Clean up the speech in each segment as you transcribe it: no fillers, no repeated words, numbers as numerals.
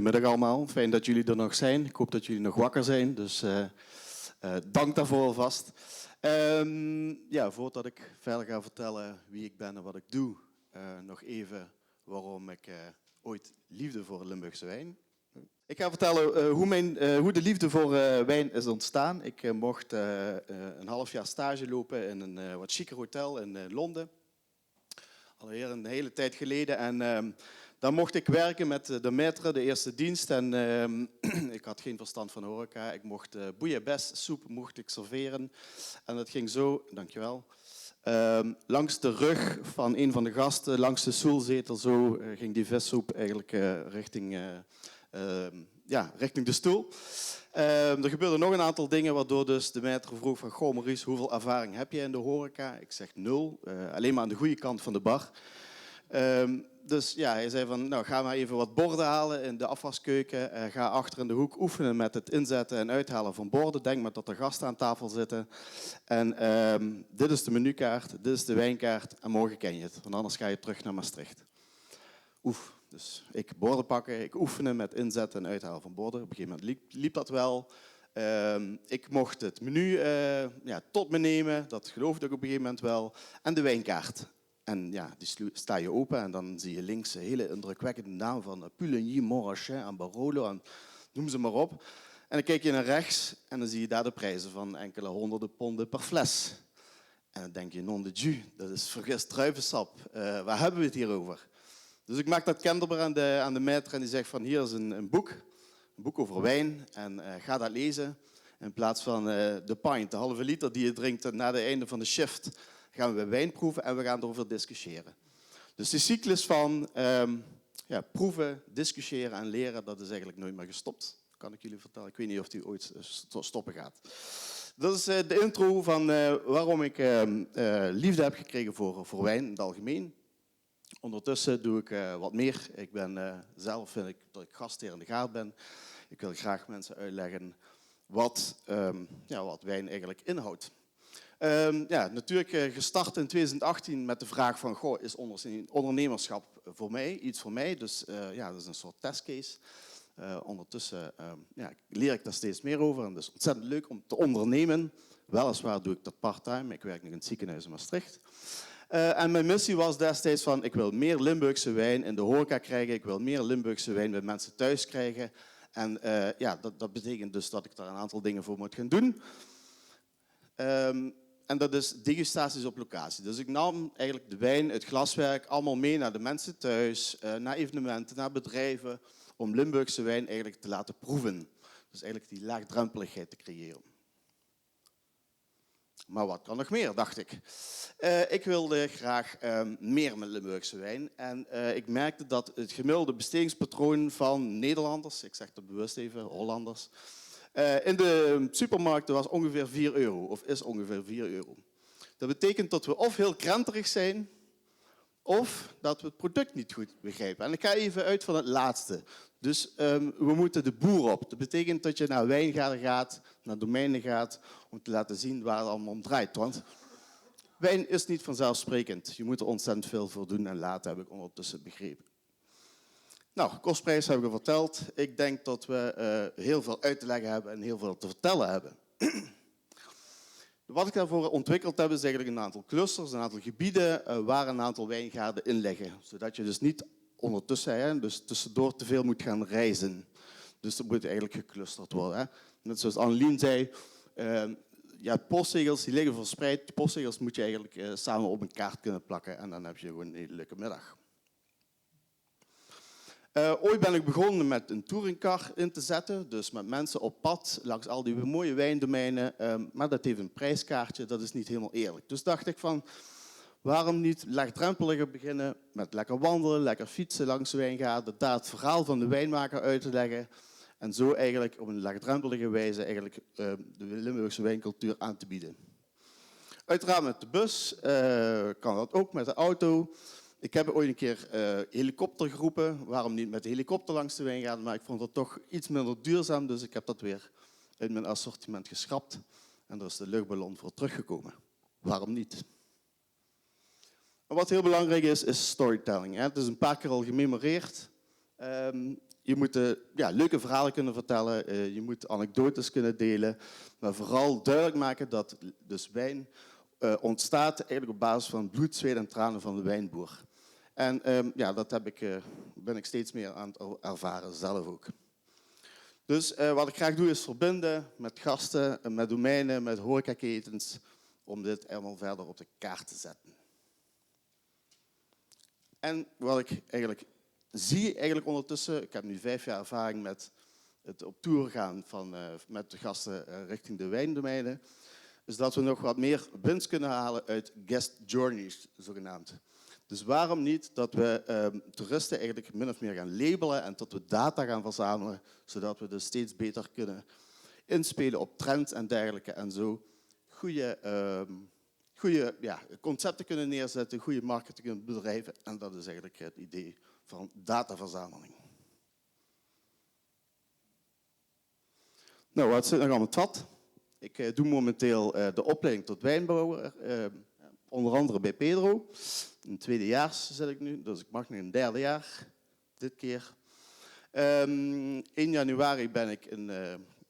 Goedemiddag allemaal, fijn dat jullie er nog zijn. Ik hoop dat jullie nog wakker zijn, dus dank daarvoor alvast. Voordat ik verder ga vertellen wie ik ben en wat ik doe, nog even waarom ik ooit liefde voor Limburgse wijn. Ik ga vertellen hoe de liefde voor wijn is ontstaan. Ik mocht een half jaar stage lopen in een wat chiquer hotel in Londen. Alweer een hele tijd geleden. En daar mocht ik werken met de maître, de eerste dienst. En ik had geen verstand van horeca. Ik mocht bouillabaisse-soep mocht ik serveren. En dat ging zo, dankjewel, langs de rug van een van de gasten, langs de stoelzetel, zo ging die vissoep eigenlijk richting de stoel. Er gebeurden nog een aantal dingen waardoor dus de maître vroeg van: goh Maurice, hoeveel ervaring heb je in de horeca? Ik zeg 0, alleen maar aan de goede kant van de bar. Dus ja, hij zei van: nou, ga maar even wat borden halen in de afwaskeuken. Ga achter in de hoek oefenen met het inzetten en uithalen van borden. Denk maar dat er gasten aan tafel zitten. En dit is de menukaart, dit is de wijnkaart en morgen ken je het. Want anders ga je terug naar Maastricht. Oef. Dus ik borden pakken, ik oefenen met inzetten en uithalen van borden. Op een gegeven moment liep dat wel. Ik mocht het menu tot me nemen, dat geloofde ik op een gegeven moment wel. En de wijnkaart. En ja, die sta je open en dan zie je links een hele indrukwekkende naam van Puligny, Montrachet en Barolo en noem ze maar op. En dan kijk je naar rechts en dan zie je daar de prijzen van enkele honderden ponden per fles. En dan denk je, non de Dieu, dat is vergist druivensap. Waar hebben we het hier over? Dus ik maak dat kenbaar aan de maître en die zegt van: hier is een boek over wijn en ga dat lezen. In plaats van de pint, de halve liter die je drinkt na het einde van de shift, gaan we wijn proeven en we gaan erover discussiëren. Dus de cyclus van proeven, discussiëren en leren, dat is eigenlijk nooit meer gestopt. Kan ik jullie vertellen. Ik weet niet of die ooit stoppen gaat. Dat is de intro van waarom ik liefde heb gekregen voor wijn in het algemeen. Ondertussen doe ik wat meer. Ik ben zelf, vind ik dat ik gastheer in de gaard ben. Ik wil graag mensen uitleggen wat wijn eigenlijk inhoudt. Natuurlijk gestart in 2018 met de vraag van: goh, is ondernemerschap voor mij iets voor mij? Dus dat is een soort testcase. Ondertussen leer ik daar steeds meer over en het is ontzettend leuk om te ondernemen. Weliswaar doe ik dat part-time. Ik werk nog in het ziekenhuis in Maastricht. En mijn missie was destijds van: ik wil meer Limburgse wijn in de horeca krijgen. Ik wil meer Limburgse wijn bij mensen thuis krijgen. En dat betekent dus dat ik daar een aantal dingen voor moet gaan doen. En dat is degustaties op locatie. Dus ik nam eigenlijk de wijn, het glaswerk, allemaal mee naar de mensen thuis, naar evenementen, naar bedrijven, om Limburgse wijn eigenlijk te laten proeven. Dus eigenlijk die laagdrempeligheid te creëren. Maar wat kan nog meer, dacht ik. Ik wilde graag meer met Limburgse wijn. En ik merkte dat het gemiddelde bestedingspatroon van Nederlanders, ik zeg dat bewust even, Hollanders, in de supermarkten was ongeveer €4, of is ongeveer €4. Dat betekent dat we of heel krenterig zijn, of dat we het product niet goed begrijpen. En ik ga even uit van het laatste. Dus we moeten de boer op. Dat betekent dat je naar wijngaarden gaat, naar domeinen gaat, om te laten zien waar het allemaal om draait. Want wijn is niet vanzelfsprekend. Je moet er ontzettend veel voor doen en laten, heb ik ondertussen begrepen. Nou, kostprijs heb ik al verteld. Ik denk dat we heel veel uit te leggen hebben en heel veel te vertellen hebben. Wat ik daarvoor ontwikkeld heb, is eigenlijk een aantal clusters, een aantal gebieden waar een aantal wijngaarden in liggen. Zodat je dus niet ondertussen, dus tussendoor te veel moet gaan reizen. Dus dat moet eigenlijk geclusterd worden. Net zoals Annelien zei, postzegels die liggen verspreid. Die postzegels moet je eigenlijk samen op een kaart kunnen plakken en dan heb je gewoon een hele leuke middag. Ooit ben ik begonnen met een touringcar in te zetten, dus met mensen op pad langs al die mooie wijndomeinen, maar dat heeft een prijskaartje, dat is niet helemaal eerlijk. Dus dacht ik van, waarom niet laagdrempeliger beginnen met lekker wandelen, lekker fietsen langs de wijngaarden, daar het verhaal van de wijnmaker uit te leggen en zo eigenlijk op een laagdrempelige wijze eigenlijk de Limburgse wijncultuur aan te bieden. Uiteraard met de bus, kan dat ook met de auto. Ik heb ooit een keer helikopter geroepen. Waarom niet met de helikopter langs de wijngaarden? Maar ik vond het toch iets minder duurzaam, dus ik heb dat weer uit mijn assortiment geschrapt. En daar is de luchtballon voor teruggekomen. Waarom niet? En wat heel belangrijk is storytelling. Het is een paar keer al gememoreerd. je moet leuke verhalen kunnen vertellen, je moet anekdotes kunnen delen, maar vooral duidelijk maken dat dus wijn ontstaat eigenlijk op basis van bloed, zweet en tranen van de wijnboer. En dat ben ik steeds meer aan het ervaren zelf ook. Dus wat ik graag doe is verbinden met gasten, met domeinen, met horecaketens, om dit helemaal verder op de kaart te zetten. En wat ik eigenlijk zie ondertussen, ik heb nu 5 jaar ervaring met het op tour gaan met de gasten richting de wijndomeinen, is dat we nog wat meer winst kunnen halen uit guest journeys, zogenaamd. Dus waarom niet dat we toeristen eigenlijk min of meer gaan labelen en dat we data gaan verzamelen, zodat we dus steeds beter kunnen inspelen op trends en dergelijke en zo goede concepten kunnen neerzetten, goede marketingbedrijven. En dat is eigenlijk het idee van dataverzameling. Nou, wat zit nog aan het vat? Ik doe momenteel de opleiding tot wijnbouwer, onder andere bij Pedro. In het 2e jaar zit ik nu, dus ik mag nog een 3e jaar dit keer. 1 januari ben ik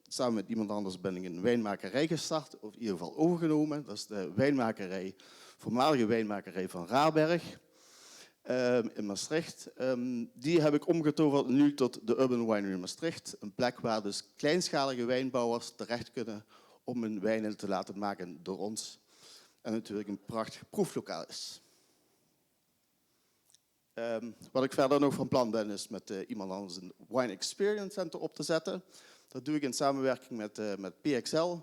samen met iemand anders een wijnmakerij gestart, of in ieder geval overgenomen. Dat is de voormalige wijnmakerij van Raarberg in Maastricht. Die heb ik omgetoverd nu tot de Urban Winery Maastricht. Een plek waar dus kleinschalige wijnbouwers terecht kunnen om hun wijnen te laten maken door ons. En natuurlijk een prachtig proeflokaal is. Wat ik verder nog van plan ben, is met iemand anders een Wine Experience Center op te zetten. Dat doe ik in samenwerking met PXL.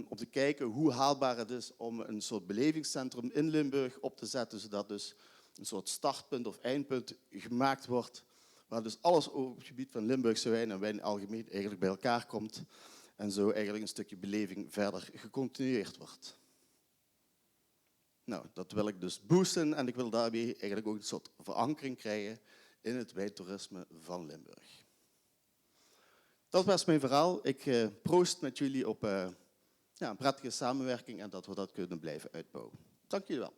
Om te kijken hoe haalbaar het is om een soort belevingscentrum in Limburg op te zetten, zodat dus een soort startpunt of eindpunt gemaakt wordt, waar dus alles op het gebied van Limburgse wijn en wijn algemeen eigenlijk bij elkaar komt en zo eigenlijk een stukje beleving verder gecontinueerd wordt. Nou, dat wil ik dus boosten en ik wil daarbij eigenlijk ook een soort verankering krijgen in het wijntoerisme van Limburg. Dat was mijn verhaal. Ik proost met jullie op een prettige samenwerking en dat we dat kunnen blijven uitbouwen. Dank jullie wel.